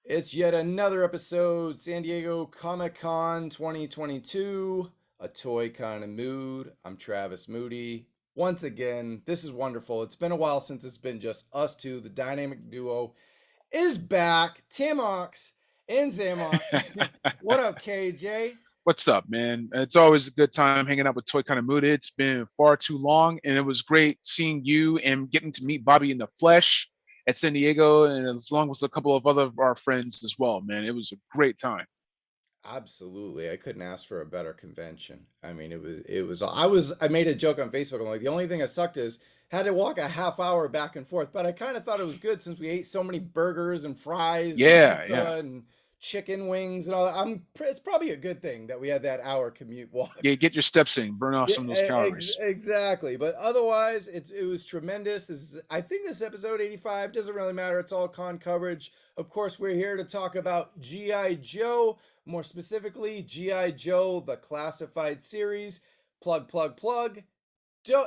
It's yet another episode, San Diego Comic-Con 2022, a toy kind of mood. I'm Travis Moody. Once again, this is wonderful. It's been a while since it's been just us two. The dynamic duo is back. Tamox and Zamok. What up, KJ? What's up, man? It's always a good time hanging out with Toy Kind of Mood. It's been far too long, and it was great seeing you and getting to meet Bobby in the flesh at San Diego, and as long as a couple of other of our friends as well, man. It was a great time. Absolutely. I couldn't ask for a better convention. I mean, I made a joke on Facebook. I'm like, the only thing that sucked is had to walk a half hour back and forth, but I kind of thought it was good since we ate so many burgers and fries and Yeah, pizza yeah, and chicken wings and all that. It's probably a good thing that we had that hour commute walk. yeah. Get your steps in, burn off Yeah, some of those calories. exactly. But otherwise, it was tremendous. I think this episode 85 doesn't really matter. It's all con coverage. Of course, we're here to talk about G.I. Joe, more specifically G.I. Joe, the classified series. Plug, plug, plug.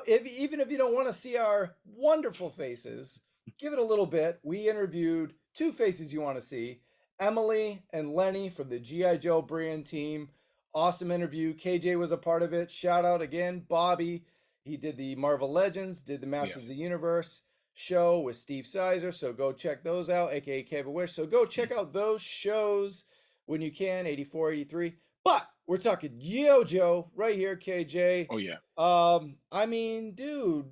Even if you don't want to see our wonderful faces, give it a little bit. We interviewed two faces you want to see, Emily and Lenny from the G.I. Joe brand team. Awesome interview. KJ was a part of it. Shout out again, Bobby. He did the Marvel Legends, did the Yeah, Masters of the Universe show with Steve Sizer. So go check those out, aka Kevin Wish. So go check out those shows when you can, 84, 83. But we're talking Yooooo Jo right here, KJ. oh yeah. I mean, dude,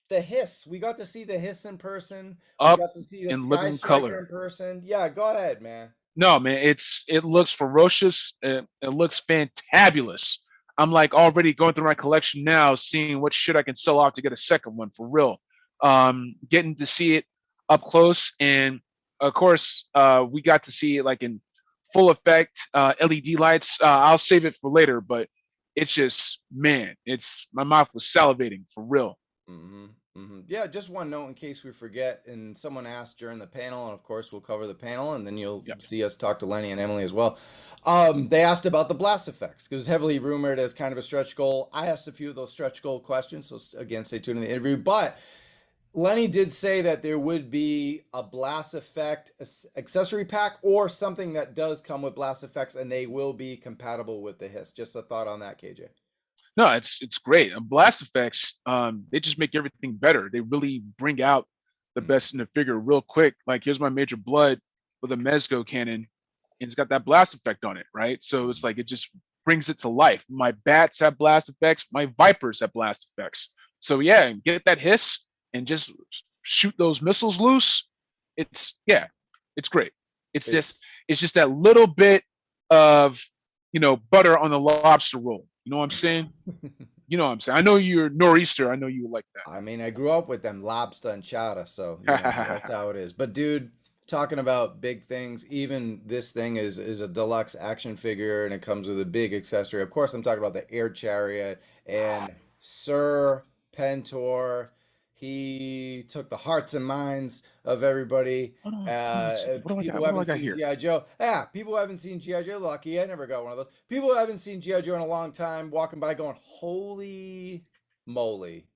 the Hiss. We got to see the Hiss in person. We Up got to see the in living Skystriker in color. person. Yeah, go ahead, man. No, man, it looks ferocious. It looks fantabulous. I'm like already going through my collection now, seeing what shit I can sell off to get a second one for real. Getting to see it up close, and of course, we got to see it like in full effect, LED lights. I'll save it for later, but it's just man, it's my mouth was salivating for real. Yeah, just one note in case we forget, and someone asked during the panel, and of course we'll cover the panel, and then you'll Yeah, see us talk to Lenny and Emily as well. They asked about the blast effects because it was heavily rumored as kind of a stretch goal. I asked a few of those stretch goal questions, so again, stay tuned in the interview. But Lenny did say that there would be a blast effect accessory pack or something that does come with blast effects, and they will be compatible with the Hiss. Just a thought on that, KJ. no, it's great. And blast effects, they just make everything better. They really bring out the best in the figure real quick. Like here's my Major Blood with a Mezco cannon, and it's got that blast effect on it, right? So it's like it just brings it to life. My bats have blast effects. My vipers have blast effects. So yeah, get that hiss and just shoot those missiles loose. It's yeah, it's great. It's It, just it's just that little bit of butter on the lobster roll. You know what I'm saying? You know what I'm saying? I know you're nor'easter. I know you like I mean, I grew up with them lobster and chowder, so that's that. how it is. But dude, talking about big things, even this thing is a deluxe action figure, and it comes with a big accessory. Of course, I'm talking about the air chariot and Serpentor. He took the hearts and minds of everybody. Hold on, let me see. If What do I got? people What do I haven't got seen here? G.I. Joe, people who haven't seen G.I. Joe, lucky. I never got one of those. People who haven't seen G.I. Joe in a long time, walking by going, holy moly.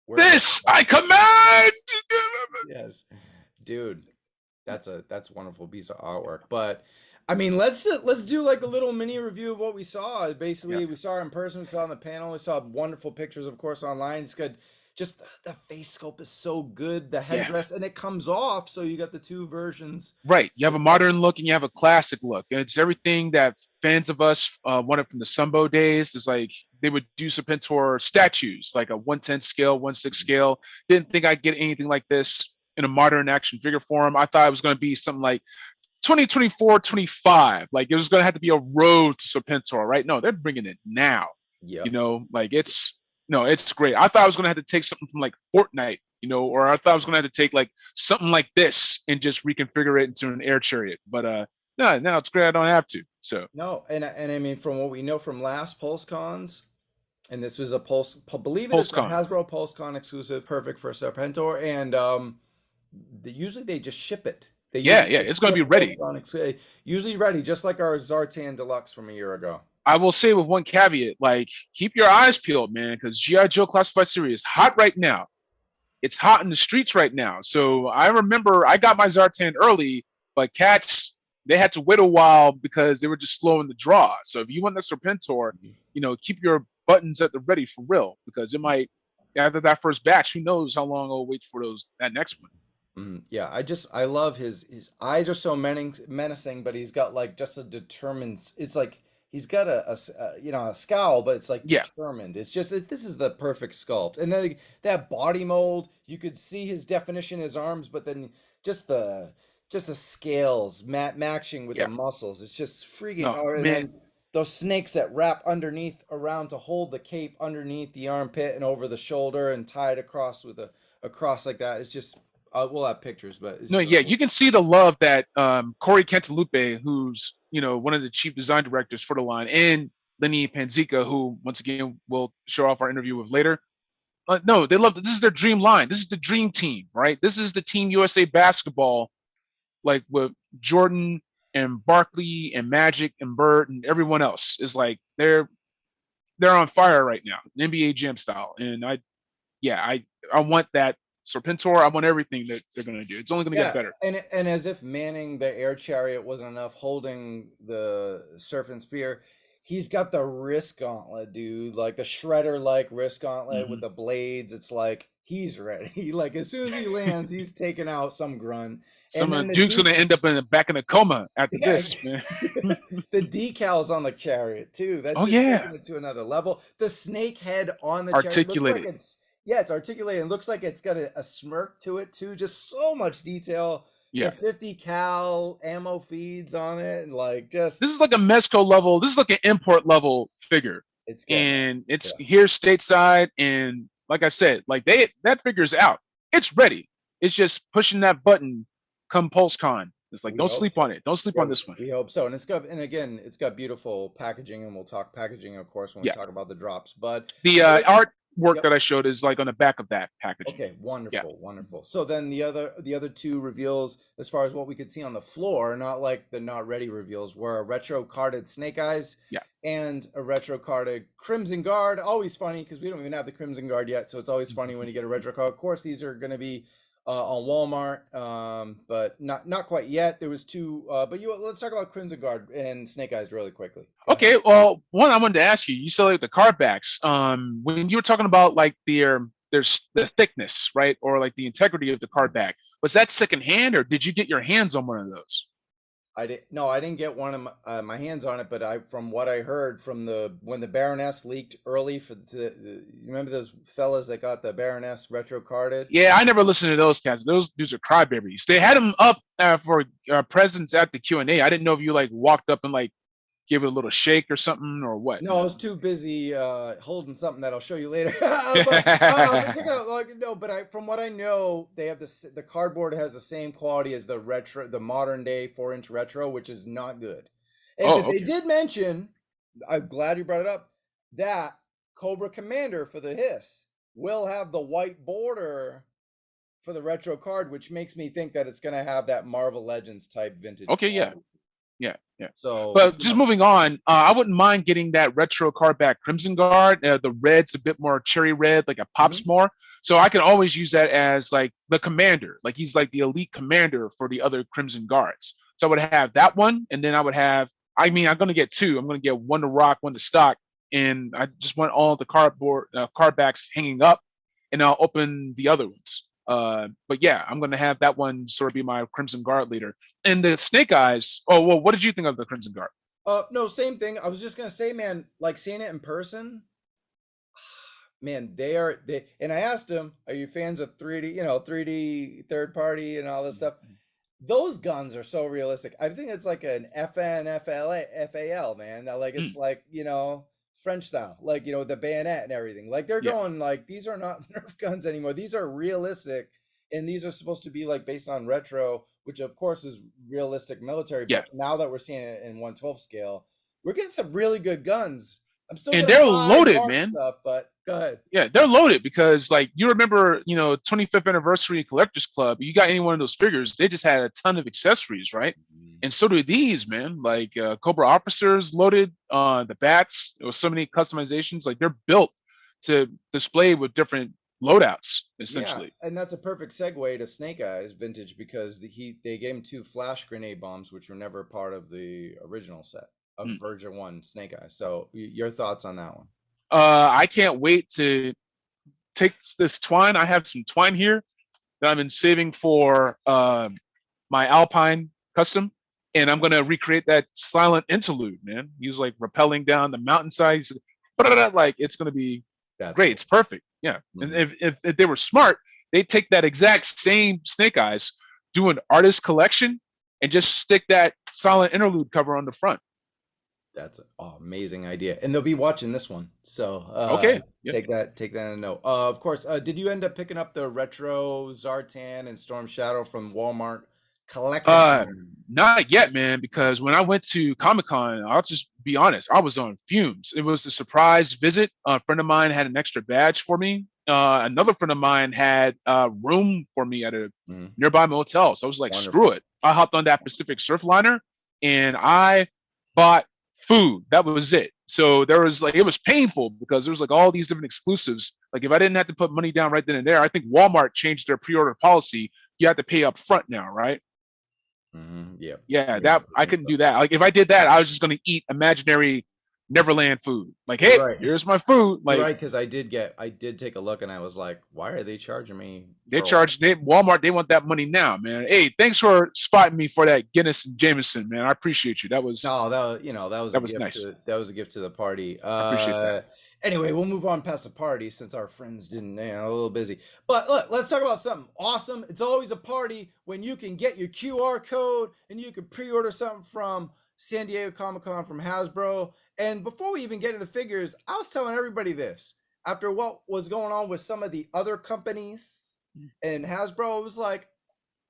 Where's the This I command. yes, dude, that's a wonderful piece of artwork. But I mean, let's do like a little mini review of what we saw. Yeah, Basically, we saw it in person, we saw it on the panel, we saw wonderful pictures, of course, online. It's good. Just the face sculpt is so good, the yeah. headdress, and it comes off, so you got the two versions. Right. You have a modern look and you have a classic look, and it's everything that fans of us wanted from the Sumbo days. Is like they would do Serpentor statues, like a 1/10 scale, 1/6 scale. Didn't think I'd get anything like this in a modern action figure form. I thought it was going to be something like 2024, 25. Like it was going to have to be a road to Serpentor, right? No, they're bringing it now. Yep. Like it's no, it's great. I thought I was going to have to take something from like Fortnite, or I thought I was going to have to take like something like this and just reconfigure it into an air chariot. But no, it's great. I don't have to. So No, and I mean, from what we know from last PulseCons, and this was a believe it is a PulseCon, Hasbro PulseCon exclusive, perfect for Serpentor, and usually they just ship it. They yeah, usually yeah, just it's going to ship be ready. usually ready, just like our Zartan Deluxe from a year ago. I will say with one caveat, like keep your eyes peeled, man, because GI Joe Classified Series is hot right now. It's hot in the streets right now. So I remember I got my Zartan early, but cats they had to wait a while because they were just slow in the draw. So if you want the Serpentor, keep your buttons at the ready for real, because it might, after that first batch, who knows how long it'll wait for that next one. Yeah, I love his eyes are so menacing, but he's got like just a determined. It's like he's got a scowl, but it's like Yeah, determined. It's just this is the perfect sculpt. And then that body mold, you could see his definition in his arms, but then just the just the scales matching with the yeah. muscles. It's just freaking. No, Oh, and man. then those snakes that wrap underneath around to hold the cape underneath the armpit and over the shoulder and tied across with a cross like that. It's just we'll have pictures, but it's No, just yeah, you can see the love that Corey Cantalupe, who's one of the chief design directors for the line, and Lenny Panzica, who once again we'll show off our interview with later. No, they love this is their dream line. This is the dream team, right? This is the Team USA basketball, like with Jordan and Barkley and Magic and Bird and everyone else. Is like they're on fire right now, NBA Jam style. And I want that Serpentor. I want everything that they're gonna do. It's only gonna get better. And as if manning the air chariot wasn't enough, holding the surf and spear, he's got the wrist gauntlet, dude. Like the shredder like wrist gauntlet with the blades. It's like he's ready. Like as soon as he lands, he's taking out some grunt. And then Duke's gonna end up back in a coma after this, man. The decals on the chariot too. That's just taking it to another level. The snake head on the chariot looks like it's articulated. It looks like it's got a smirk to it too. Just so much detail. Yeah. The 50 cal ammo feeds on it, and like just this is like a Mezco level. This is like an import level figure. It's here stateside, and like I said, like that figure's out. It's ready. It's just pushing that button come PulseCon. It's like don't sleep on it. Don't sleep on this one. We hope so. And it's got beautiful packaging, and we'll talk packaging, of course, when we talk about the drops. But the artwork that I showed is like on the back of that packaging. Okay, wonderful, wonderful. So then the other two reveals, as far as what we could see on the floor, not like the not ready reveals, were a retro carded Snake Eyes, and a retro carded Crimson Guard. Always funny because we don't even have the Crimson Guard yet, so it's always funny when you get a retro card. Of course, these are going to be on Walmart, but not quite yet. There was two, but let's talk about Crimson Guard and Snake Eyes really quickly. Okay, well, one I wanted to ask you. You said like the card backs. When you were talking about like there's the thickness, right, or like the integrity of the card back, was that secondhand, or did you get your hands on one of those? I didn't get one of my hands on it, but from what I heard from when the Baroness leaked early you remember those fellas that got the Baroness retro carded? Yeah, I never listened to those cats. Those dudes are crybabies. They had them up for presents at the Q&A. I didn't know if you like walked up and like give it a little shake or something or what. No, I was too busy holding something that I'll show you later. From what I know, they have the cardboard has the same quality as the modern day 4-inch retro, which is not good. And they did mention, I'm glad you brought it up, that Cobra Commander for the H.I.S.S will have the white border for the retro card, which makes me think that it's going to have that Marvel Legends type vintage. Okay, quality. Yeah. So, but just moving on, I wouldn't mind getting that retro card back Crimson Guard. The red's a bit more cherry red, like it pops more. So I can always use that as like the commander, like he's like the elite commander for the other Crimson Guards. So I would have that one, and then I'm going to get two. I'm going to get one to rock, one to stock, and I just want all the card backs hanging up, and I'll open the other ones. But yeah, I'm going to have that one sort of be my Crimson Guard leader. And the Snake Eyes, what did you think of the Crimson Guard? No, same thing. I was just going to say, man, like seeing it in person, man, and I asked them, are you fans of 3D third party and all this stuff? Those guns are so realistic. I think it's like an FAL, man. Like it's like, French style, like, the bayonet and everything. Like they're going like, these are not Nerf guns anymore. These are realistic, and these are supposed to be like based on retro, which of course is realistic military. But now that we're seeing it in 1/12 scale, we're getting some really good guns. I'm still and they're loaded, man. Stuff, but go ahead. Yeah, they're loaded because like you remember, 25th anniversary Collectors Club. You got any one of those figures? They just had a ton of accessories, right? And so do these, man. Like Cobra officers loaded, the bats. There was so many customizations. Like they're built to display with different loadouts Yeah, essentially. and that's a perfect segue to Snake Eyes Vintage because they gave him 2 flash grenade bombs, which were never part of the original set of Mm. version 1 Snake Eyes. So your thoughts on that one? I can't wait to take this twine. I have some twine here that I've been saving for my Alpine custom, and I'm gonna recreate that silent interlude, man. He's like rappelling down the mountainside. He's like it's gonna be That's great. cool. It's perfect. Yeah. And Mhm. if they were smart, they'd take that exact same Snake Eyes, do an artist collection, and just stick that silent interlude cover on the front. That's an amazing idea, and they'll be watching this one. So Okay. Yeah. take that in a note. Of course, did you end up picking up the retro Zartan and Storm Shadow from Walmart Uh, collectible? Not yet, man, because when I went to Comic-Con, I'll just be honest, I was on fumes. It was a surprise visit. A friend of mine had an extra badge for me. Another friend of mine had room for me at a Mhm. nearby motel. So I was like, screw Wonderful. it. I hopped on that Pacific Surfliner and I bought food. That was it. So there was like, it was painful because there was like all these different exclusives. Like if I didn't have to put money down right then and there, I think Walmart changed their pre-order policy. You have to pay up front now, right? Yeah. Yeah, Yeah. that I couldn't do that. Like if I did that, I was just gonna eat imaginary Neverland food. Like, You're hey, right. here's my food. You're Like right, because I did take a look and I was like, why are they charging me they for charge they Walmart, they want that money now, man. Hey, thanks for spotting me for that Guinness and Jameson, man. I appreciate you. no, That was nice. that was a gift to the party. I appreciate that. Anyway, we'll move on past the party since our friends didn't, a little busy. But look, let's talk about something awesome. It's always a party when you can get your QR code and you can pre-order something from San Diego Comic-Con from Hasbro. And before we even get into the figures, I was telling everybody this. After what was going on with some of the other companies and Hasbro, it was like,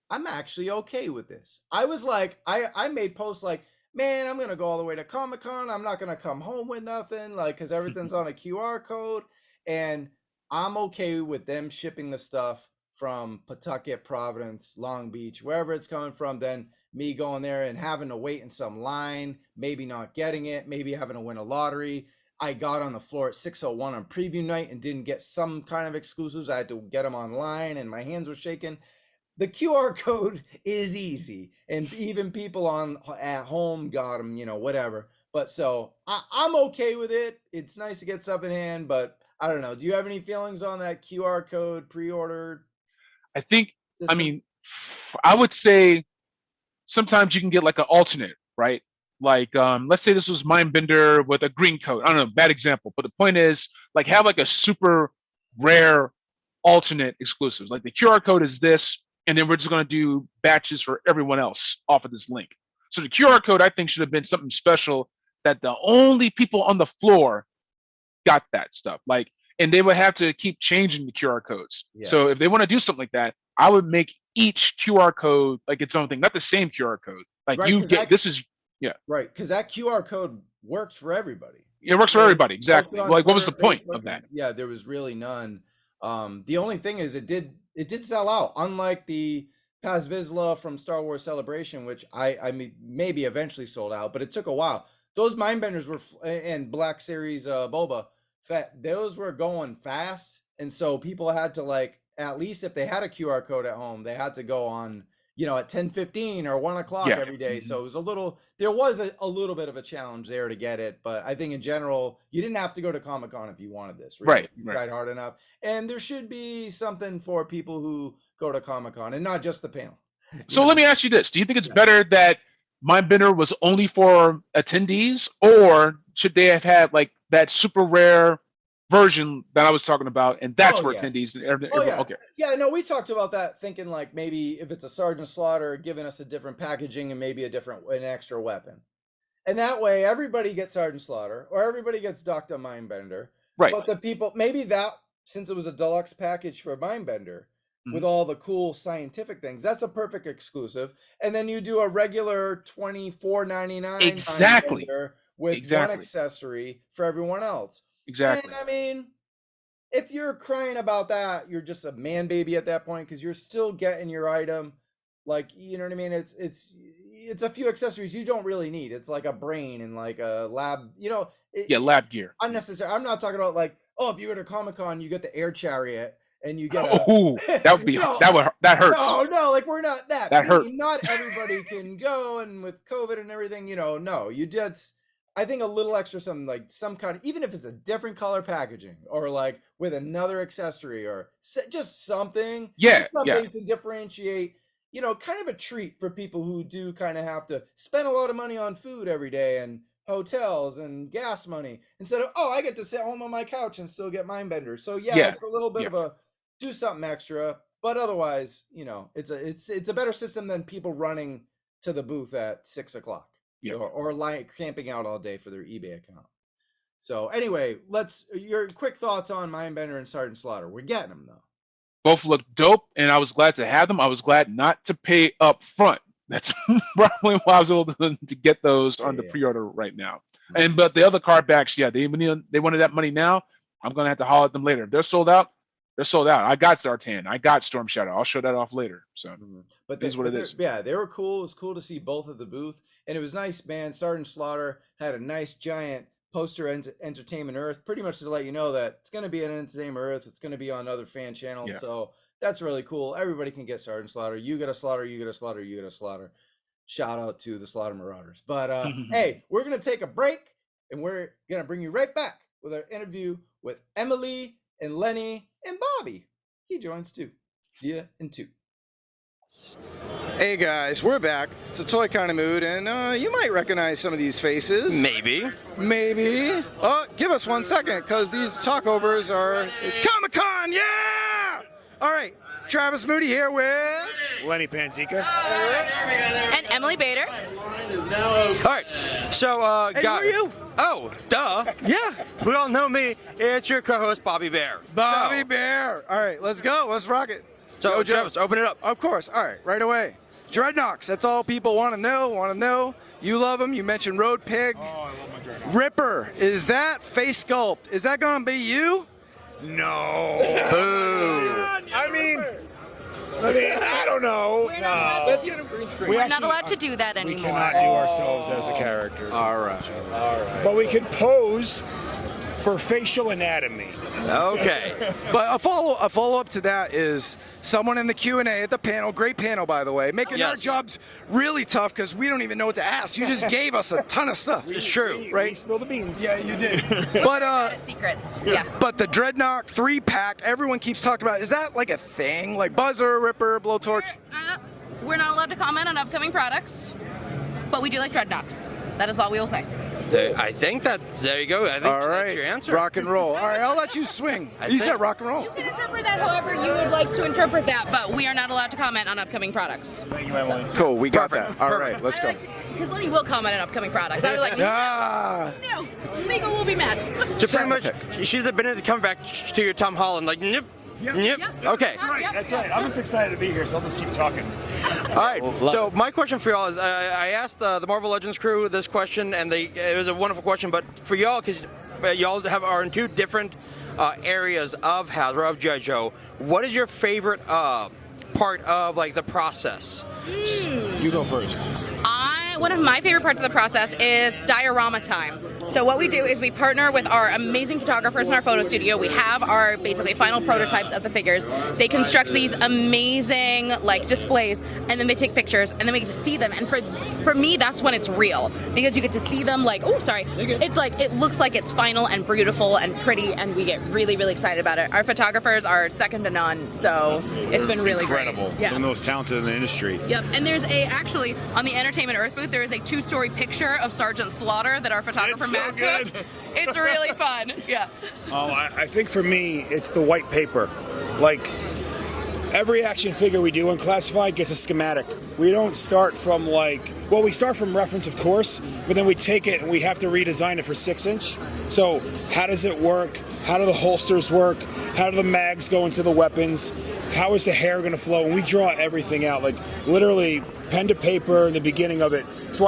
I'm actually okay with this. I was like, I made posts like, man, I'm gonna go all the way to Comic Con. I'm not gonna come home with nothing, like, because everything's on a QR code, and I'm okay with them shipping the stuff from Pawtucket, Providence, Long Beach, wherever it's coming from. Then me going there and having to wait in some line, maybe not getting it, maybe having to win a lottery. I got on the floor at 6:01 on preview night and didn't get some kind of exclusives. I had to get them online, and my hands were shaking. The QR code is easy, and even people on at home got them, whatever. But so I'm okay with it. It's nice to get stuff in hand, but I don't know. Do you have any feelings on that QR code pre-order I think I system? mean I would say sometimes you can get like an alternate, right? Like let's say this was Mindbender with a green coat. I don't know, bad example, but the point is like have like a super rare alternate exclusives. Like the QR code is this, and then we're just going to do batches for everyone else off of this link. So the QR code I think should have been something special that the only people on the floor got that stuff. Like, and they would have to keep changing the QR codes. Yeah. So if they want to do something like that, I would make each QR code like its own thing, not the same QR code. Like Right, you because get this is yeah, right, because that QR code works for everybody. it works for They everybody posted exactly. on Like what was Twitter, the point Facebook, of that? and yeah, there was really none. The only thing is it did sell out, unlike the Paz Vizsla from Star Wars Celebration, which I mean maybe eventually sold out, but it took a while. Those Mindbenders were and Black Series Boba Fett, those were going fast, and so people had to like at least if they had a QR code at home, they had to go on at 10:15 or 1 o'clock Yeah. every day. Mhm. So it was there was a little bit of a challenge there to get it. But I think in general, you didn't have to go to Comic Con if you wanted this, really. Right, You right. tried hard enough. And there should be something for people who go to Comic Con and not just the panel. You So know? let me ask you this: do you think it's Yeah. better that Mindbender was only for attendees, or should they have had like that super rare version that I was talking about, and that's Oh for yeah. attendees? Oh yeah. Okay, Yeah, no, we talked about that thinking like maybe if it's a Sergeant Slaughter, giving us a different packaging and maybe an extra weapon. And that way, everybody gets Sergeant Slaughter or everybody gets Dr. Mindbender. right. But the people, maybe that, since it was a deluxe package for Mindbender with Mhm. all the cool scientific things, that's a perfect exclusive. And then you do a regular $24.99 Exactly, Mindbender with one exactly, accessory for everyone else. And exactly. I mean, if you're crying about that, you're just a man baby at that point because you're still getting your item. Like, you know what I mean? It's a few accessories you don't really need. It's like a brain and like a lab, Yeah, lab gear. Yeah. unnecessary. I'm not talking about like, oh, if you go to Comic Con, you get the air chariot and you get Oh, that would be that hurts. No, like we're not that. That hurt. Not everybody can go, and with COVID and everything, no, you just. I think a little extra something, like some kind of, even if it's a different color packaging or like with another accessory or just something. Yeah, something to differentiate, kind of a treat for people who do kind of have to spend a lot of money on food every day and hotels and gas money instead of, I get to sit home on my couch and still get Mindbender. So it's a little bit of a do something extra, but otherwise, it's a better system than people running to the booth at 6 o'clock. Or camping out all day for their eBay account. So anyway, your quick thoughts on Mindbender and Sergeant Slaughter. We're getting them though. Both look dope, and I was glad to have them. I was glad not to pay up front. That's probably why I was able to get those on the pre-order right now. But the other card backs, they wanted that money now. I'm gonna have to holler at them later. If they're sold out, they're sold out. I got Zartan. I got Storm Shadow. I'll show that off later. So, but that's what it is. Yeah, they were cool. It was cool to see both at the booth, and it was nice, man. Sergeant Slaughter had a nice giant poster Entertainment Earth, pretty much to let you know that it's going to be an Entertainment Earth. It's going to be on other fan channels. Yeah. So that's really cool. Everybody can get Sergeant Slaughter. You get a Slaughter. You get a Slaughter. You get a Slaughter. Shout out to the Slaughter Marauders. But hey, we're going to take a break, and we're going to bring you right back with our interview with Lemily and Lenny and Bobby. He joins too. See ya in 2. Hey guys, we're back. It's a toy kind of mood, and you might recognize some of these faces. Maybe. Give us 1 second, because these talkovers are. It's Comic-Con, yeah! All right, Travis Moody here with Lenny Panzica and Emily Bader. All right, so hey, guys. Who are you? Oh, duh. Yeah. We all know me. It's your co-host, Bobby Bear. Bobby Bear. All right, let's go. Let's rock it. So, Travis, open it up. Of course. All right away. Dreadnoks. That's all people want to know. You love them. You mentioned Road Pig. Oh, I love my Dreadnoughts. Ripper. Is that face sculpt? Is that going to be you? No. Boo. I mean, I don't know. Let's get him green screen. We're not allowed to do that anymore. We cannot do ourselves as a character. All right. But we can pose for facial anatomy. Okay. But a follow-up to that is someone in the Q&A at the panel, great panel by the way, making our jobs really tough because we don't even know what to ask. You just gave us a ton of stuff. It's true. Right? We spilled the beans. Yeah, you did. But secrets. Yeah. But the Dreadnought 3-pack, everyone keeps talking about. Is that like a thing? Like Buzzer, Ripper, Blowtorch? We're not allowed to comment on upcoming products, but we do like Dreadnoughts. That is all we will say. I think there you go. I think that's your answer. Rock and roll. All right, I'll let you swing. You said rock and roll. You can interpret that however you would like to interpret that, but we are not allowed to comment on upcoming products. Thank you, Emily. Cool, we got that. All right, let's go. Because Lenny will comment on upcoming products. I was like, no, legal will be mad. So pretty much, she's been coming back to your Tom Holland, like, nip. Yep. Okay. That's right. I'm just excited to be here, so I'll just keep talking. All right. So my question for y'all is, I asked the Marvel Legends crew this question, and it was a wonderful question. But for y'all, because y'all are in 2 different areas of Hasbro, of G.I. Joe, what is your favorite part of the process? You go first. One of my favorite parts of the process is diorama time. So what we do is we partner with our amazing photographers in our photo studio. We have our basically final prototypes of the figures. They construct these amazing displays, and then they take pictures, and then we get to see them. And for me, that's when it's real, because you get to see them it's it looks like it's final and beautiful and pretty, and we get really, really excited about it. Our photographers are second to none, so it's been really incredible. Great. Yeah. Some of the most talented in the industry. Yep, and there's actually on the Entertainment Earth booth, there is a 2-story picture of Sergeant Slaughter that our photographer Matt took. It's really fun. Yeah. I think for me, it's the white paper. Every action figure we do in Classified gets a schematic. We don't start from we start from reference, of course, but then we take it and we have to redesign it for 6-inch. So how does it work? How do the holsters work? How do the mags go into the weapons? How is the hair going to flow? And we draw everything out, literally pen to paper in the beginning of it. That's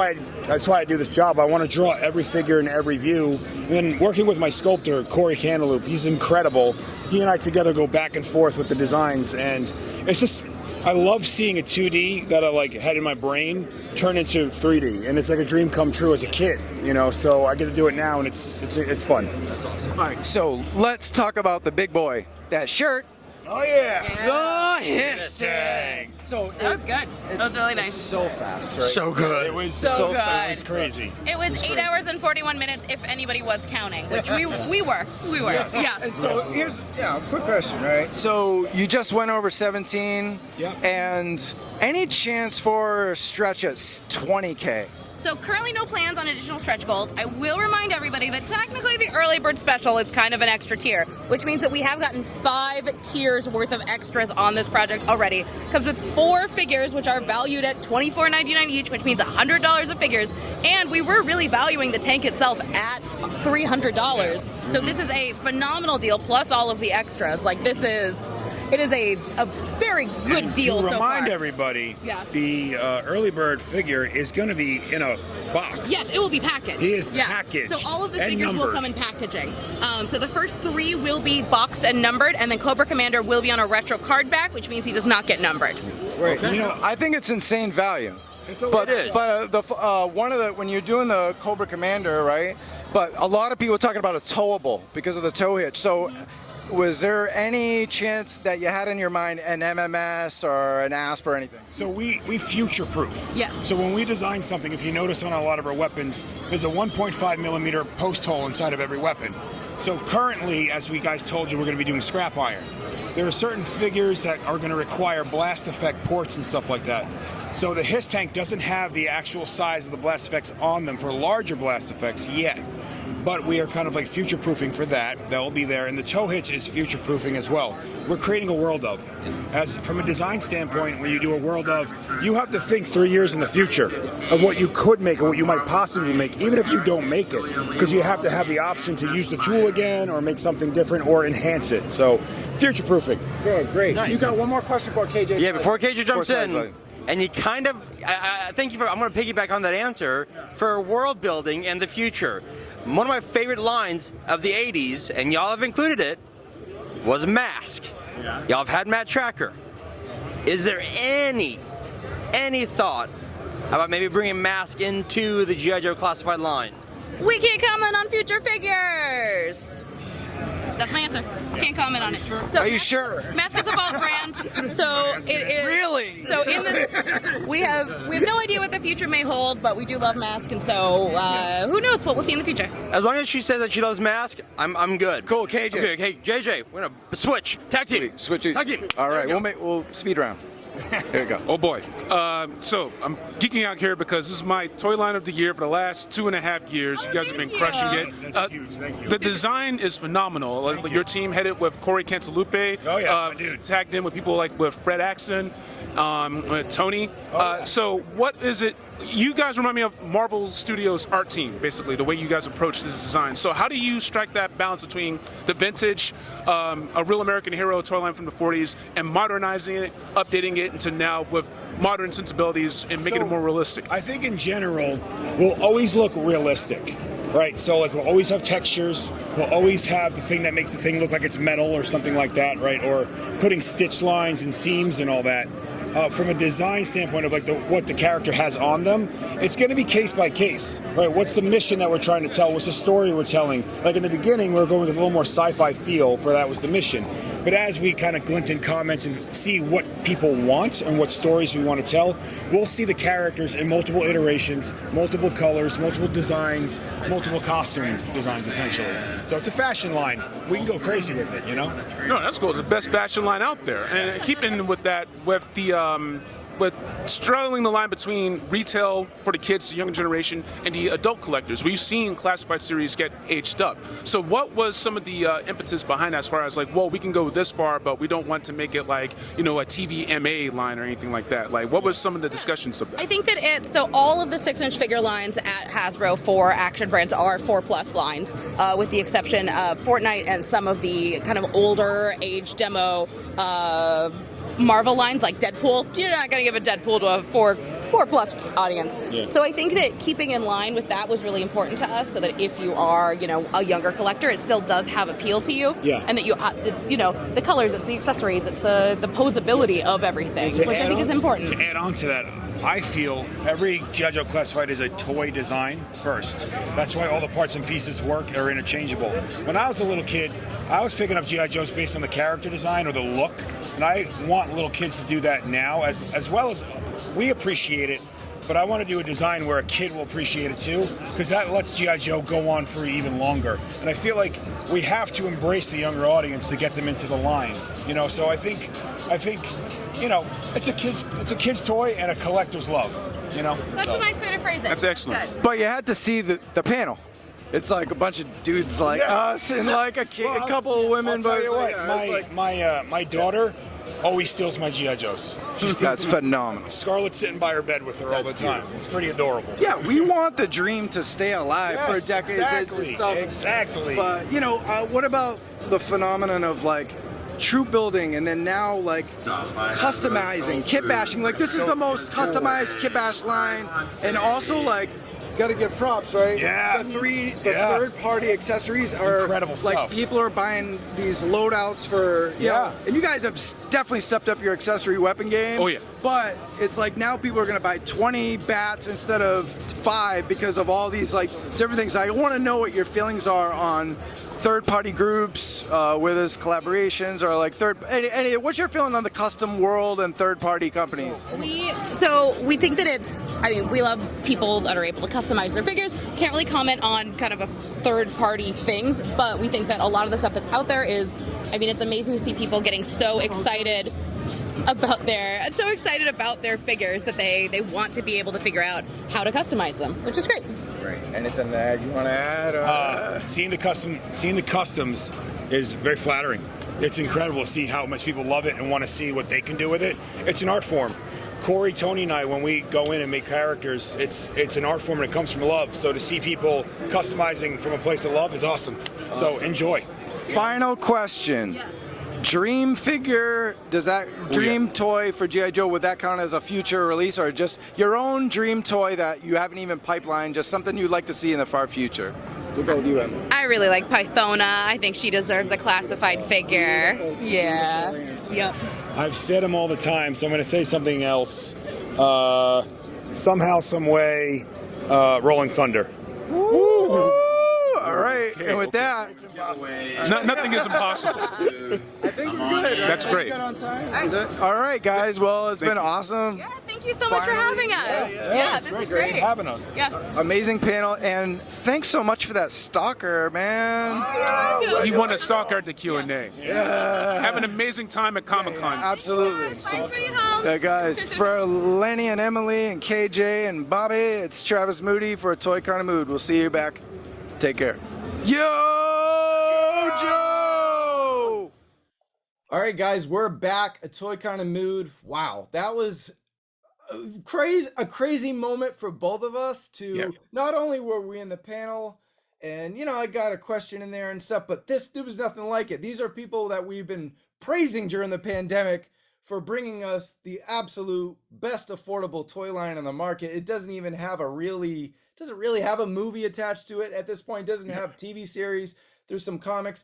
why I do this job. I want to draw every figure and every view. And then working with my sculptor, Corey Cantaloupe, he's incredible. He and I together go back and forth with the designs, and it's just, I love seeing a 2D that I had in my brain turn into 3D, and it's like a dream come true as a kid, so I get to do it now, and it's fun. All right, so let's talk about the big boy. That shirt Oh yeah. The H.I.S.S tank. So That was good. That was really nice. so fast, right? So good. It was So fast. good. It was crazy. It was 8 hours and 41 minutes if anybody was counting, which we were. Yes. Yeah. And so here's a quick question, right? So you just went over 17. Yep. And any chance for stretch at 20K? So currently no plans on additional stretch goals. I will remind everybody that technically the early bird special is kind of an extra tier, which means that we have gotten 5 tiers worth of extras on this project already. Comes with 4 figures, which are valued at $24.99 each, which means $100 of figures. And we were really valuing the tank itself at $300. So this is a phenomenal deal, plus all of the extras. Like it is a very good deal to so remind far. everybody, Yeah. the early bird figure is going to be in a box. Yes, it will be packaged. He is Yeah. packaged So all of the and figures will numbered. come in packaging. So the first 3 will be boxed and numbered, and then Cobra Commander will be on a retro card back, which means he does not get numbered. Right. You know, I think it's insane value. It's a But It is. one of the when you're doing the Cobra Commander, right? But a lot of people are talking about a towable because of the tow hitch. So, was there any chance that you had in your mind an MMS or an ASP or anything? So we future-proof. Yes. So when we design something, if you notice on a lot of our weapons, there's a 1.5 millimeter post hole inside of every weapon. So currently, as we guys told you, we're going to be doing scrap iron. There are certain figures that are going to require blast effect ports and stuff like that. So the H.I.S.S tank doesn't have the actual size of the blast effects on them for larger blast effects yet. But we are kind of like future-proofing for that. They'll be there. And the tow hitch is future-proofing as well. We're creating a world of. As from a design standpoint, when you do a world of, you have to think 3 years in the future of what you could make or what you might possibly make, even if you don't make it. Because you have to have the option to use the tool again or make something different or enhance it. So, future-proofing. Good, great. Nice. You got one more question for KJ? Yeah, before KJ jumps Before in, Side. and you kind of, I thank you for, I'm going to piggyback on that answer for world building and the future. One of my favorite lines of the 80s, and y'all have included it, was Mask. Y'all have had Matt Tracker. Is there any thought about maybe bringing Mask into the G.I. Joe classified line? We can't comment on future figures. That's my answer. Can't comment on it. So Are you sure? Mask is a Vault brand, so it is. Really? So we have no idea what the future may hold, but we do love Mask, and so who knows what we'll see in the future. As long as she says that she loves Mask, I'm good. Cool, KJ. Okay, hey, JJ, we're going to switch. Tag team. Switch it. Tag team. All right, There we we'll speed round. Here we go. Oh boy. So I'm geeking out here because this is my toy line of the year for the last 2.5 years. You guys have been crushing it. That's huge. Thank you. The design is phenomenal. Like, your team headed with Corey Cantalupe. Oh, yeah, that's my dude. Tagged in with people like with Fred Axton, with Tony. yeah. So what is it? You guys remind me of Marvel Studios art team, basically, the way you guys approach this design. So how do you strike that balance between the vintage, a real American hero toy line from the 40s, and modernizing it, updating it into now with modern sensibilities and making it more realistic? I think in general, we'll always look realistic, right? So like we'll always have textures. We'll always have the thing that makes the thing look like it's metal or something like that, right? Or putting stitch lines and seams and all that. From a design standpoint of like what the character has on them, it's going to be case by case, right? What's the mission that we're trying to tell? What's the story we're telling? Like in the beginning, we were going with a little more sci-fi feel for that was the mission. But as we kind of glint in comments and see what people want and what stories we want to tell, we'll see the characters in multiple iterations, multiple colors, multiple designs, multiple costume designs, essentially. So it's a fashion line. We can go crazy with it, you know? No, that's cool. It's the best fashion line out there. And keeping with that, with the with straddling the line between retail for the kids, the younger generation, and the adult collectors. We've seen classified series get aged up. So what was some of the impetus behind that as far as like, well, we can go this far, but we don't want to make it like, you know, a TVMA line or anything like that? Like, what was some of the discussions of that? I think that so all of the 6-inch figure lines at Hasbro for action brands are 4+ lines, with the exception of Fortnite and some of the kind of older age demo Marvel lines like Deadpool. You're not going to give a Deadpool to a 4+ audience. Yeah. So I think that keeping in line with that was really important to us, so that if you are, you know, a younger collector, it still does have appeal to you. Yeah. And that it's, you know, the colors, it's the accessories, it's the posability of everything, which I think is important. To add on to that, I feel every G.I. Joe classified is a toy design first. That's why all the parts and pieces work are interchangeable. When I was a little kid, I was picking up G.I. Joes based on the character design or the look, and I want little kids to do that now, as well as we appreciate it, but I want to do a design where a kid will appreciate it too, because that lets G.I. Joe go on for even longer. And I feel like we have to embrace the younger audience to get them into the line. You know, so I think, you know, it's a kid's toy and a collector's love. You know, That's a nice way to phrase it. That's excellent. Good. But you had to see the panel. It's like a bunch of dudes like us and like a couple of women. I'll tell you what, yeah, my daughter always steals my G.I. Joes. That's phenomenal. Scarlett's sitting by her bed with her all the time. It's pretty adorable. Yeah, we want the dream to stay alive for decades. Exactly. But you know, what about the phenomenon of like troop building and then now like customizing, kit bashing? Like this is the most customized kit bash line, and also like. Got to give props, right? Yeah. The third-party accessories are incredible stuff. Like people are buying these loadouts for you know, and you guys have definitely stepped up your accessory weapon game. Oh, yeah. But it's like now people are going to buy 20 bats instead of 5 because of all these like different things. I want to know what your feelings are on third-party groups, where there's collaborations or like what's your feeling on the custom world and third-party companies? We think that it's, I mean, we love people that are able to customize their figures. Can't really comment on kind of a third-party things, but we think that a lot of the stuff that's out there is, I mean, it's amazing to see people getting so excited about their figures that they want to be able to figure out how to customize them, which is great. Great. Anything that you want to add? Seeing the customs is very flattering. It's incredible to see how much people love it and want to see what they can do with it. It's an art form. Corey, Tony, and I, when we go in and make characters, it's an art form and it comes from love. So to see people customizing from a place of love is awesome. So enjoy. Final question. Yes. Dream figure, does that dream toy for G.I. Joe, would that count as a future release or just your own dream toy that you haven't even pipelined, just something you'd like to see in the far future? We'll go with you, Emma. I really like Pythona. I think she deserves a classified figure. Yeah. Yep. I've said them all the time, so I'm going to say something else. Somehow, some way, Rolling Thunder. Woo! All right, and with that, Nothing is impossible. I think we're good. That's Right? great. Good on time? All right, guys. Well, it's been awesome. Yeah, thank you so much for having us. Yeah, this is great. for having us. Yeah. Amazing panel, and thanks so much for that stalker, man. He won a stalker at the Q&A. Yeah. Have an amazing time at Comic-Con. Absolutely. Yeah, guys, for Lenny and Emily and KJ and Bobby, it's Travis Moody for Toy Kind of Mood. We'll see you back. Take care. Yooooo Jo! All right, guys, we're back. A Toy Kind of Mood. Wow, that was a crazy moment for both of us. Not only were we in the panel, and you know, I got a question in there and stuff, but there was nothing like it. These are people that we've been praising during the pandemic for bringing us the absolute best affordable toy line on the market. It doesn't even have doesn't really have a movie attached to it at this point. It doesn't have TV series. There's some comics.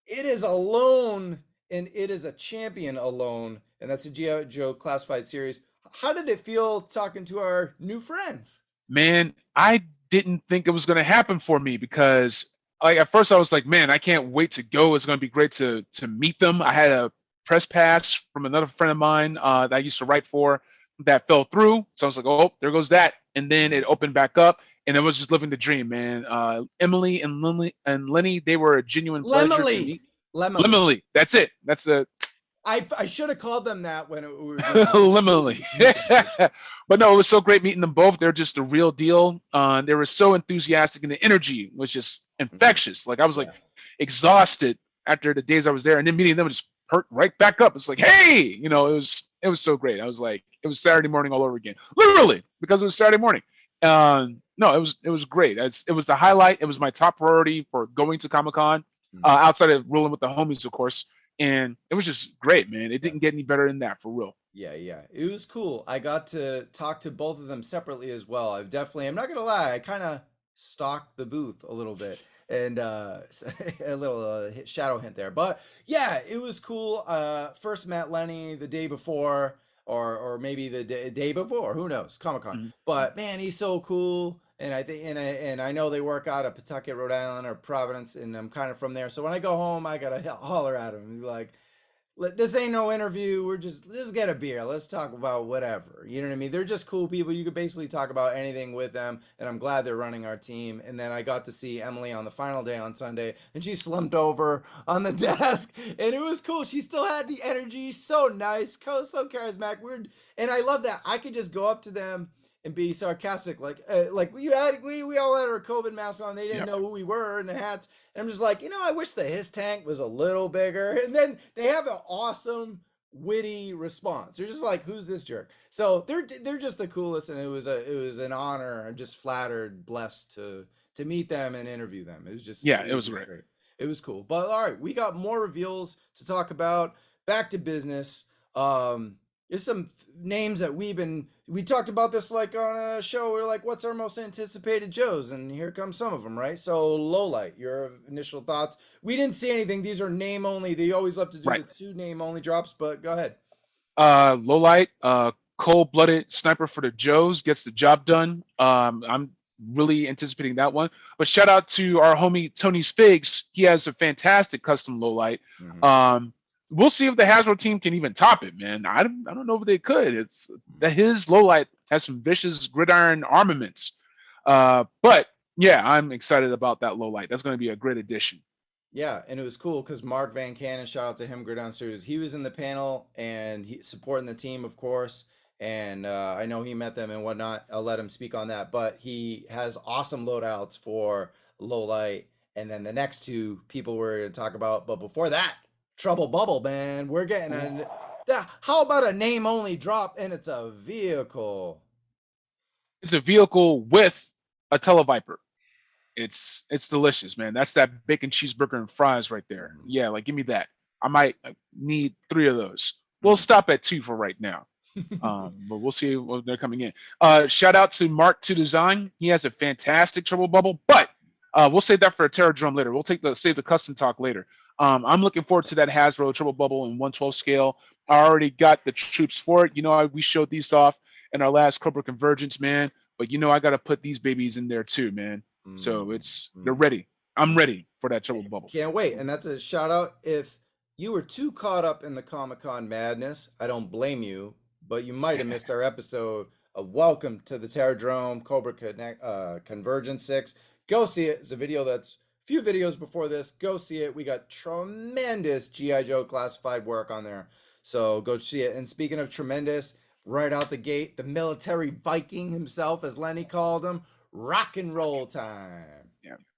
It is alone, and it is a champion alone, and that's a G.I. Joe classified series. How did it feel talking to our new friends? Man, I didn't think it was going to happen for me because like at first I was like, man, I can't wait to go. It's going to be great to meet them. I had a press pass from another friend of mine that I used to write for that fell through. So I was like, oh, there goes that. And then it opened back up. And I was just living the dream, man. Emily and Lenny, they were a genuine pleasure to meet. Lemily. That's it. That's the. I should have called them that when we were Lemily. But no, it was so great meeting them both. They're just the real deal. They were so enthusiastic, and the energy was just infectious. Like I was like exhausted after the days I was there, and then meeting them just perked right back up. It's like, hey, you know, it was so great. I was like, it was Saturday morning all over again, literally, because it was Saturday morning. No, it was great. It was the highlight. It was my top priority for going to Comic-Con, outside of rolling with the homies, of course. And it was just great, man. It didn't get any better than that, for real. Yeah. It was cool. I got to talk to both of them separately as well. I'm not gonna lie, I kind of stalked the booth a little bit, and a little shadow hint there. But yeah, it was cool. First met Lenny the day before. or maybe the day before. Who knows? Comic-Con. Mhm. But man, he's so cool. And I think, and I know they work out of Pawtucket, Rhode Island, or Providence, and I'm kind of from there. So when I go home, I gotta holler at him. He's like, this ain't no interview. Let's get a beer. Let's talk about whatever. You know what I mean? They're just cool people. You could basically talk about anything with them. And I'm glad they're running our team. And then I got to see Emily on the final day on Sunday, and she slumped over on the desk, and it was cool. She still had the energy. So nice, so charismatic. Weird, and I love that. I could just go up to them and be sarcastic, like we all had our COVID masks on. They didn't know who we were in the hats. And I'm just like, I wish the HISS tank was a little bigger. And then they have an awesome, witty response. They're just like, who's this jerk? So they're just the coolest, and it was an honor. I'm just flattered, blessed to meet them and interview them. It was just it was great. It was cool. But all right, we got more reveals to talk about. Back to business. There's some names that we talked about this like on a show. We're like, what's our most anticipated Joes? And here come some of them, right? So Lowlight, your initial thoughts. We didn't see anything. These are name only. They always love to do the 2 name only drops, but go ahead. Lowlight, cold-blooded sniper for the Joes, gets the job done. I'm really anticipating that one. But shout out to our homie Tony's Figs. He has a fantastic custom Lowlight. Mm-hmm. We'll see if the Hasbro team can even top it, man. I don't know if they could. It's that his Lowlight has some vicious gridiron armaments. But yeah, I'm excited about that Lowlight. That's going to be a great addition. Yeah, and it was cool because Mark Van Cannon, shout out to him, Gridiron Series. He was in the panel and he supporting the team, of course. And I know he met them and whatnot. I'll let him speak on that. But he has awesome loadouts for Lowlight. And then the next 2 people we're going to talk about. But before that, Trouble Bubble, man. We're getting how about a name only drop, and it's a vehicle. It's a vehicle with a Televiper. It's delicious, man. That's that bacon cheeseburger and fries right there. Yeah, like give me that. I might need 3 of those. We'll stop at 2 for right now. But we'll see when they're coming in. Shout out to Mark 2 Design. He has a fantastic Trouble Bubble, but we'll save that for a Terradrome later. We'll save the custom talk later. I'm looking forward to that Hasbro Trouble Bubble in 1/12 scale. I already got the troops for it. We showed these off in our last Cobra Convergence, man. But I got to put these babies in there too, man. So they're ready. I'm ready for that Trouble Bubble. Can't wait. And that's a shout out. If you were too caught up in the Comic-Con madness, I don't blame you, but you might have missed our episode of Welcome to the Terradrome Cobra Convergence 6. Go see it. It's a video that's few videos before this. Go see it. We got tremendous G.I. Joe classified work on there. So go see it. And speaking of tremendous, right out the gate, the military Viking himself, as Lenny called him, rock and roll time.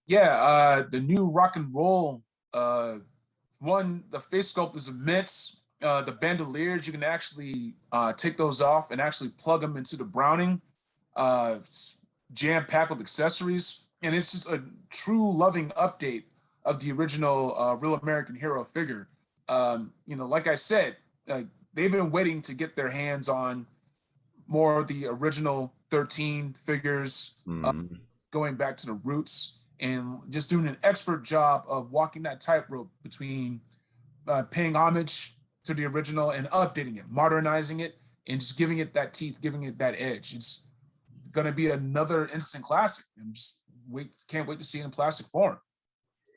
The new rock and roll one, the face sculpt is immense. The bandoliers, you can actually take those off and actually plug them into the Browning. Jam-packed with accessories. And it's just a true loving update of the original Real American Hero figure. Like I said, they've been waiting to get their hands on more of the original 13 figures, going back to the roots, and just doing an expert job of walking that tightrope between paying homage to the original and updating it, modernizing it, and just giving it that teeth, giving it that edge. It's going to be another instant classic. And can't wait to see it in plastic form.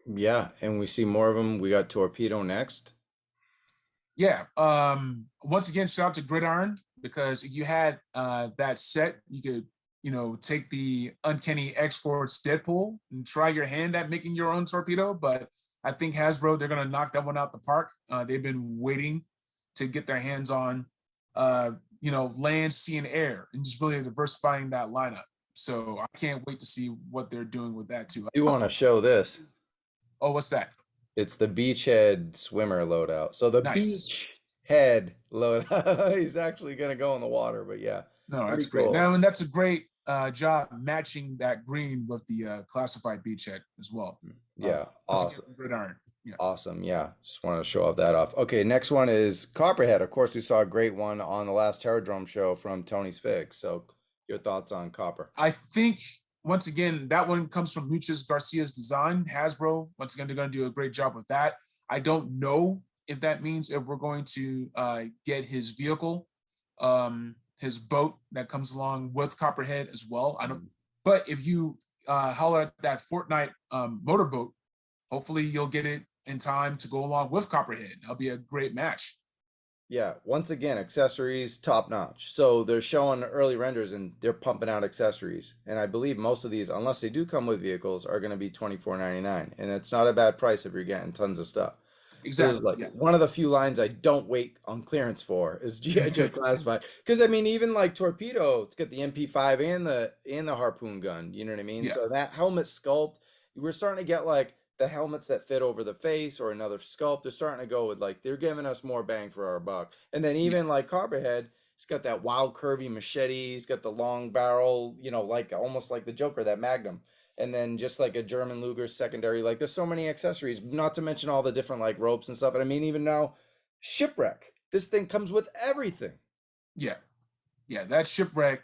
Yeah, and we see more of them. We got Torpedo next. Yeah. Once again, shout out to Gridiron, because if you had that set, you could, take the Uncanny X-Force Deadpool and try your hand at making your own torpedo. But I think Hasbro, they're going to knock that one out the park. They've been waiting to get their hands on, land, sea, and air, and just really diversifying that lineup. So I can't wait to see what they're doing with that too. You want to show this? Oh, what's that? It's the Beachhead swimmer loadout. So the Beachhead loadout, he's actually going to go in the water, but yeah. No, that's great. Cool. Now, and that's a great job matching that green with the classified Beachhead as well. Yeah, awesome. Gridiron. Yeah. Awesome. Yeah, just wanted to show off that off. Okay, next one is Copperhead. Of course, we saw a great one on the last Terradrome show from Tony's Figs. So your thoughts on Copper? I think, once again, that one comes from Muchas Garcia's design. Hasbro, once again, they're going to do a great job with that. I don't know if that means if we're going to get his vehicle his boat that comes along with Copperhead as well. I don't, but if you holler at that Fortnite motorboat, hopefully you'll get it in time to go along with Copperhead. That'll be a great match. Yeah, once again, accessories top notch. So they're showing early renders and they're pumping out accessories. And I believe most of these, unless they do come with vehicles, are going to be $24.99. And it's not a bad price if you're getting tons of stuff. Exactly. Like Yeah. one of the few lines I don't wait on clearance for is G.I. Joe Classified. Because I mean, even like Torpedo, it's got the MP5 and the harpoon gun. You know what I mean? Yeah. So that helmet sculpt, we're starting to get like the helmets that fit over the face or another sculpt. They're starting to go with like they're giving us more bang for our buck. And then even like Copperhead, he's got that wild curvy machete. He's got the long barrel, you know, like almost like the Joker, that Magnum. And then just like a German Luger secondary. Like there's so many accessories, not to mention all the different like ropes and stuff. And I mean, even now, Shipwreck. This thing comes with everything. Yeah. Yeah, that Shipwreck,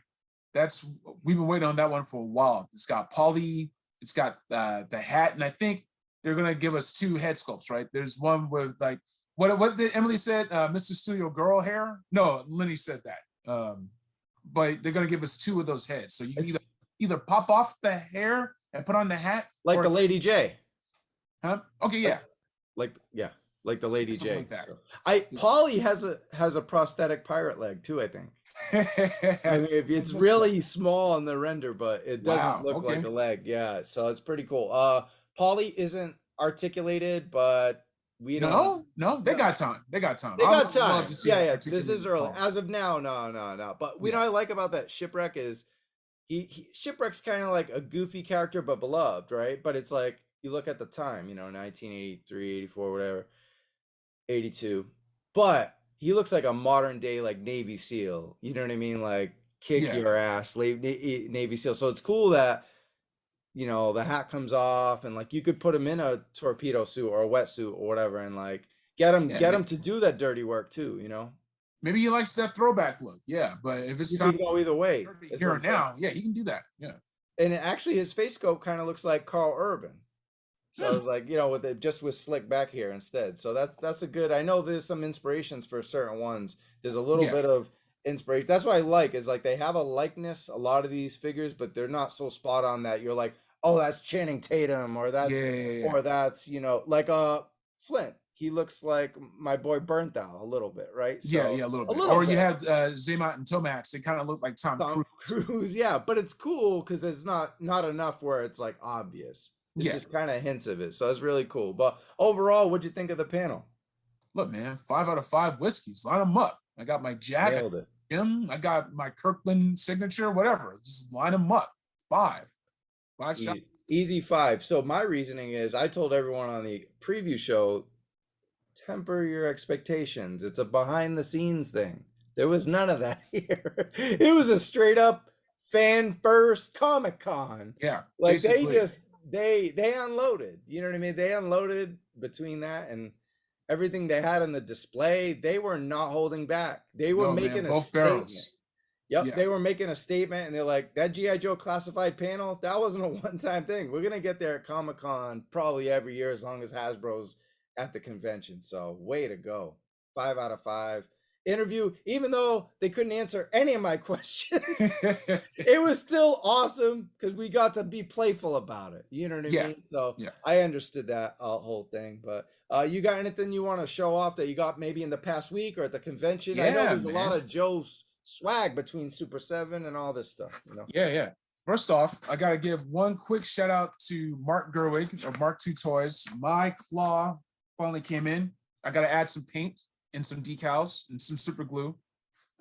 we've been waiting on that one for a while. It's got Polly, it's got the hat, and I think they're gonna give us 2 head sculpts, right? There's one with like what did Emily said, Mr. Studio Girl hair? No, Lenny said that. But they're gonna give us 2 of those heads. So you can either pop off the hair and put on the hat. Like the Lady J. Huh? Okay, yeah. Like the Lady Something J. like that. Polly has a prosthetic pirate leg too, I think. I mean, it's really small in the render, but it doesn't look like a leg. Yeah, so it's pretty cool. Polly isn't articulated, but we don't. No, they got time. They got time. They got time. Yeah. This articulated is early. Polly. As of now, no. But what I like about that Shipwreck is Shipwreck's kind of like a goofy character, but beloved, right? But it's like you look at the time, you know, 1983, 84, whatever, 82. But he looks like a modern day like Navy SEAL. You know what I mean? Like kick your ass, Navy SEAL. So it's cool that, you know, the hat comes off and like you could put him in a torpedo suit or a wetsuit or whatever and like get him to do that dirty work too, you know? Maybe he likes that throwback look. Yeah, but if it's you can go either way. Here and now, yeah, he can do that. Yeah. And actually his face scope kind of looks like Carl Urban. So it's like, you know, with slick back here instead. So that's a good, I know there's some inspirations for certain ones. There's a little bit of inspiration. That's what I like is like they have a likeness, a lot of these figures, but they're not so spot on that you're like, oh, that's Channing Tatum or that's or that's, you know, like Flint. He looks like my boy Bernthal a little bit, right? So, a little bit. Or you had Zaymot and Tomax. They kind of look like Tom Cruise. Yeah, but it's cool because it's not enough where it's like obvious. It just kind of hints of it. So it's really cool. But overall, what'd you think of the panel? Look, man, 5 out of 5 whiskeys. Line them up. I got my Jack, Jim. I got my Kirkland signature, whatever. Just line them up. 5 shots. Easy 5. So my reasoning is I told everyone on the preview show, temper your expectations. It's a behind the scenes thing. There was none of that here. It was a straight up fan first Comic-Con. Yeah. Like they unloaded. You know what I mean? They unloaded between that and everything they had on the display. They were not holding back. They were making a both statement. barrels. Yep, they were making a statement and they're like, that G.I. Joe classified panel, that wasn't a one-time thing. We're gonna get there at Comic-Con probably every year as long as Hasbro's at the convention. So way to go. 5 out of 5. Interview, even though they couldn't answer any of my questions, it was still awesome because we got to be playful about it. You know what I mean? So I understood that whole thing. But you got anything you want to show off that you got maybe in the past week or at the convention? I know there's a lot of Joe's swag between Super 7 and all this stuff. You know? Yeah. First off, I got to give one quick shout out to Mark Gerwig of Mark II Toys. My claw finally came in. I got to add some paint and some decals and some super glue.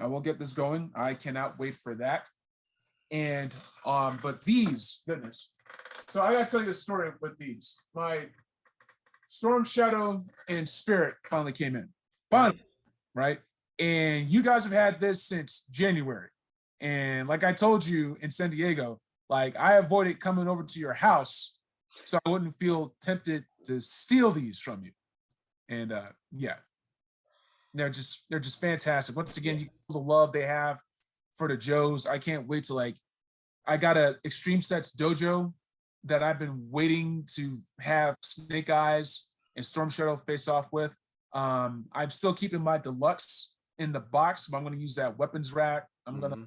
I will get this going. I cannot wait for that. And but these, goodness. So I gotta tell you a story with these. My Storm Shadow and Spirit finally came in. Finally, right? And you guys have had this since January. And like I told you in San Diego, like I avoided coming over to your house so I wouldn't feel tempted to steal these from you. And they're just fantastic. Once again, you know the love they have for the Joes. I can't wait to I got a Extreme Sets dojo that I've been waiting to have Snake Eyes and Storm Shadow face off with. I'm still keeping my deluxe in the box, but I'm going to use that weapons rack. Mm-hmm.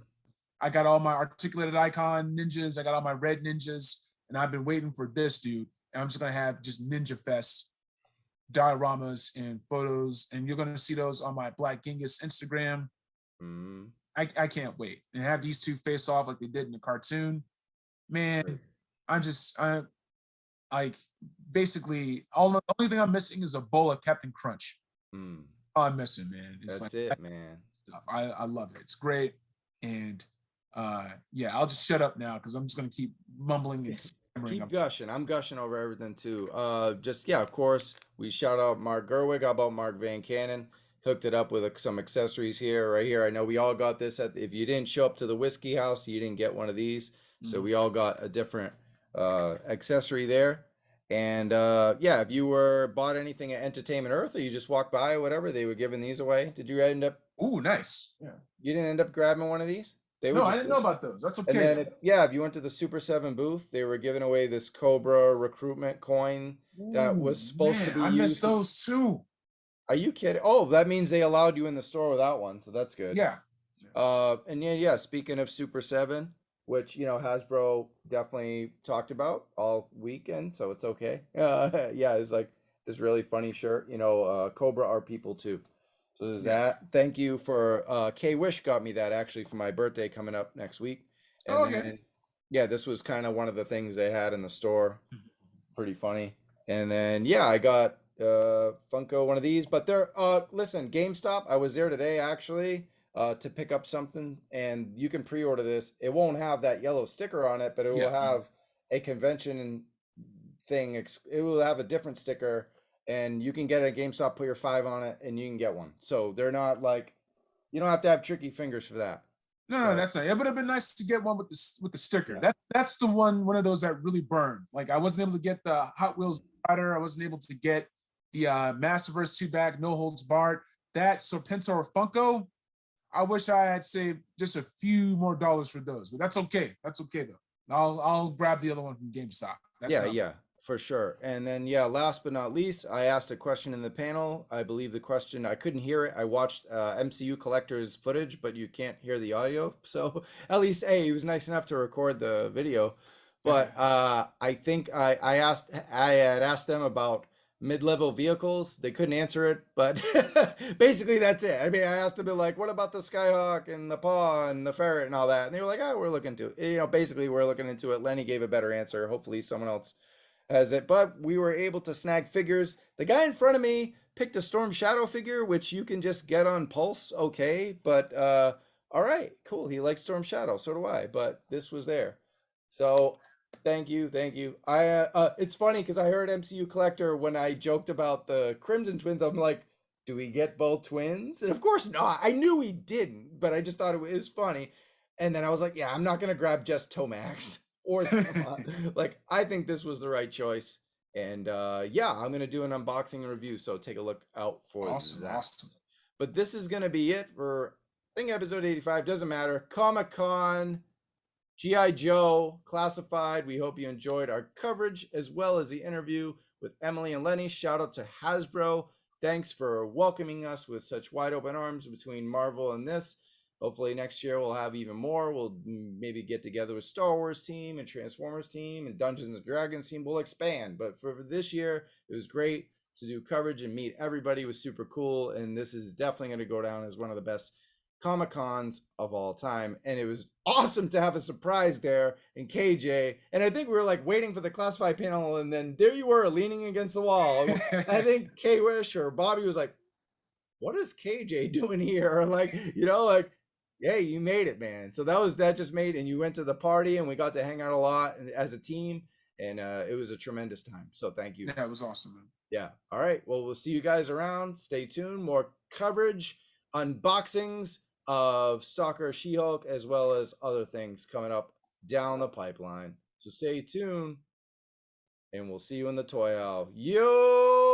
I got all my articulated icon ninjas. I got all my red ninjas, and I've been waiting for this dude. And I'm just going to have just Ninja Fest dioramas and photos, and you're going to see those on my Black Genghis Instagram. Mm-hmm. I can't wait. And have these two face off like they did in the cartoon. Man, I like basically the only thing I'm missing is a bowl of Captain Crunch. Mm. All I'm missing, man. It's That's like, it, man. I love it. It's great. And yeah, I'll just shut up now because I'm just gonna keep mumbling and stammering. Keep gushing. I'm gushing over everything too. Just yeah, of course, we shout out Mark Gerwig. How about Mark Van Cannon? Hooked it up with some accessories here, right here. I know we all got this if you didn't show up to the whiskey house, you didn't get one of these. So we all got a different accessory there. And yeah, if you bought anything at Entertainment Earth or you just walked by or whatever, they were giving these away. Did you end up? Ooh, nice. Yeah. You didn't end up grabbing one of these? No, I didn't know about those. That's okay. And then, yeah, if you went to the Super 7 booth, they were giving away this Cobra recruitment coin that was supposed to be I missed those too. Are you kidding? Oh, that means they allowed you in the store without one, so that's good. Yeah. And yeah, speaking of Super 7, which, you know, Hasbro definitely talked about all weekend, so it's okay. Yeah, it's like this really funny shirt. You know, Cobra are people too. So there's that. Thank you for K-Wish got me that actually for my birthday coming up next week. And then, yeah, this was kind of one of the things they had in the store. Pretty funny. And then yeah, I got Funko one of these, but they're listen, GameStop, I was there today actually to pick up something, and you can pre-order this. It won't have that yellow sticker on it, but it will have a convention thing. It will have a different sticker, and you can get it at GameStop, put your 5 on it, and you can get one. So they're not like, you don't have to have tricky fingers for that. No, that's not. It would have been nice to get one with the sticker. That's the one of those that really burned. Like I wasn't able to get the Hot Wheels rider. I wasn't able to get the Masterverse 2-back No Holds Barred. That Serpentor Funko, I wish I had saved just a few more dollars for those, but that's okay. That's okay though. I'll grab the other one from GameStop. Yeah, for sure. And then yeah, last but not least, I asked a question in the panel. I believe the question, I couldn't hear it. I watched MCU Collector's footage, but you can't hear the audio. So at least he was nice enough to record the video. But I think I had asked them about mid-level vehicles. They couldn't answer it, but basically that's it. I mean, I asked them like, what about the Skyhawk and the paw and the ferret and all that? And they were like, oh, we're looking into it. You know, basically we're looking into it. Lenny gave a better answer. Hopefully someone else has it, but we were able to snag figures. The guy in front of me picked a Storm Shadow figure, which you can just get on Pulse. Okay. But, all right, cool. He likes Storm Shadow. So do I, but this was there. So thank you. It's funny because I heard MCU Collector when I joked about the Crimson Twins. I'm like, do we get both twins? And of course not. I knew we didn't, but I just thought it was funny. And then I was like, yeah, I'm not gonna grab just Tomax or like I think this was the right choice. And yeah, I'm gonna do an unboxing and review. So take a look out for that. Awesome. But this is gonna be it for I think episode 85. Doesn't matter. Comic-Con. G.I. Joe Classified. We hope you enjoyed our coverage as well as the interview with Lemily and Lenny. Shout out to Hasbro. Thanks for welcoming us with such wide open arms between Marvel and this. Hopefully next year we'll have even more. We'll maybe get together with Star Wars team and Transformers team and Dungeons and Dragons team. We'll expand. But for this year, it was great to do coverage and meet everybody. It was super cool. And this is definitely going to go down as one of the best Comic-Cons of all time, and it was awesome to have a surprise there in KJ. And I think we were like waiting for the classified panel, and then there you were leaning against the wall. I think K-Wish or Bobby was like, what is KJ doing here? Like, you know, like, hey, you made it, man. So that just made, and you went to the party and we got to hang out a lot as a team, and it was a tremendous time. So thank you. Yeah, it was awesome, man. Yeah. All right, well, we'll see you guys around. Stay tuned. More coverage, unboxings of Stalker, She-Hulk, as well as other things coming up down the pipeline. So stay tuned, and we'll see you in the toy aisle. Yo!